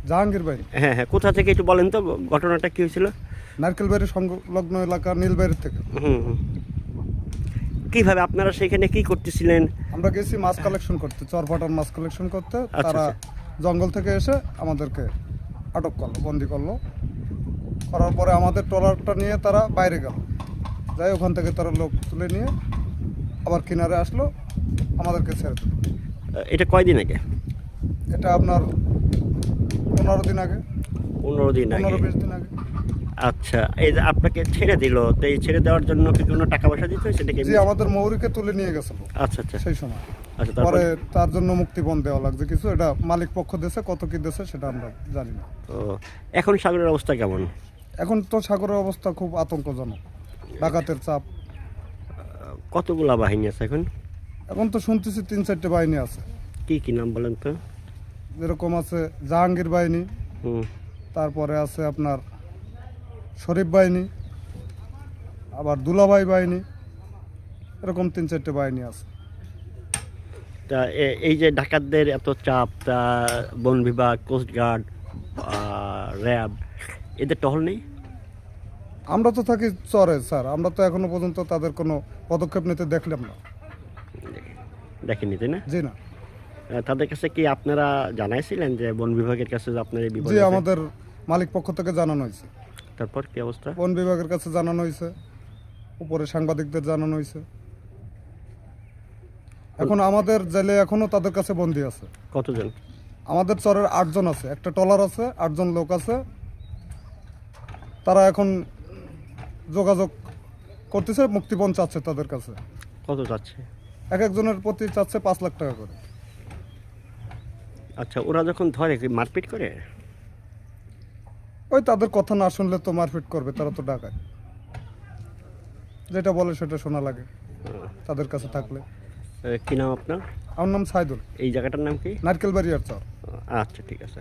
জাহাঙ্গীর ভাই। হ্যাঁ হ্যাঁ, কোথা থেকে একটু বলেন তো ঘটনাটা কি হয়েছিল? নারকেলবাড়ি সংলগ্ন এলাকা নীলবাড়ির থেকে। হুম হুম। কিভাবে আপনারা সেখানে কি করতেছিলেন? আমরা গেছি মাছ কালেকশন করতে, চরপাটার মাছ কালেকশন করতে। আচ্ছা তারা আচ্ছা। জঙ্গল থেকে এসে আমাদেরকে আটক করলো, বন্দি করলো। করার পরে আমাদের ট্রলারটা নিয়ে তারা বাইরে গেল, যাই ওখান থেকে তারা লোক তুলে নিয়ে আবার কিনারে আসলো, আমাদেরকে ছেড়ে দিল। এটা কয়দিন আগে? এটা আপনার 15 দিন আগে, 15 দিন আগে। 15-20 দিন আগে। আচ্ছা, এই যে আপনাকে ছেড়ে দিল, তো এই ছেড়ে দেওয়ার জন্য কি কোনো টাকা পয়সা দিতে হয়েছে নাকি? জি, আমাদের মৌরিকে তুলে নিয়ে গেছিল আচ্ছা আচ্ছা সেই সময়। আচ্ছা, পরে তারপরে? তার জন্য মুক্তিপণ দেওয়া লাগছে কিছু, এটা মালিক পক্ষ দেশে কত কি দেশে সেটা আমরা জানি না। ও, এখন সাগরের অবস্থা কেমন? এখন তো সাগরের অবস্থা খুব আতঙ্কজনক, ডাকাতের চাপ। কতগুলা বাহিনী আছে এখন? এখন তো শুনতেছি 3-4টে বাহিনী আছে। কি কি নাম বলেন তো? যেরকম আছে জাহাঙ্গীর বাহিনী, হুম। তারপরে আছে আপনার শরীফ বাহিনী, আবার দুলাভাই বাহিনী, এরকম 3-4টে বাহিনী আছে। তা এই যে ডাকাতদের এত চাপ, তা বন বিভাগ, কোস্টগার্ড, র্যাব এদের টহল নেই? আমরা তো থাকি চরে স্যার, আমরা তো এখনো পর্যন্ত তাদের কোনো পদক্ষেপ নিতে দেখলাম না। দেখেনি তাই না? জি না। তাদের কাছে কি আপনারা জানাইছিলেন যে বন বিভাগের কাছে যে আপনার এই বিপদ জি, আছে? আমাদের মালিক পক্ষ থেকে জানানো হয়েছে, তারপর কি অবস্থা? বন বিভাগের কাছে জানানো হয়েছে, উপরে সাংবাদিকদের জানানো হয়েছে। এখন আমাদের জেলে এখনো তাদের কাছে বন্দী আছে। কতজন? আমাদের চরের 8 জন আছে, একটা ট্রলার আছে, 8 জন লোক আছে। তারা এখন যোগাযোগ করতেছে, মুক্তিপণ চাচ্ছে তাদের কাছে। কত যাচ্ছে? এক একজনের প্রতি চাচ্ছে 5 লাখ টাকা করে। আচ্ছা, ওরা যখন ধরে কি মারপিট করে? ওই তাদের কথা না শুনলে তো মারপিট করবে, তারা তো ডাকায়, যেটা বলে সেটা শোনা লাগে তাদের কাছে থাকলে। কি নাম আপনার? আমার নাম সাইদুল, এই জায়গাটার নাম কি? নারকেলবাড়ি আর চর। আচ্ছা, ঠিক আছে।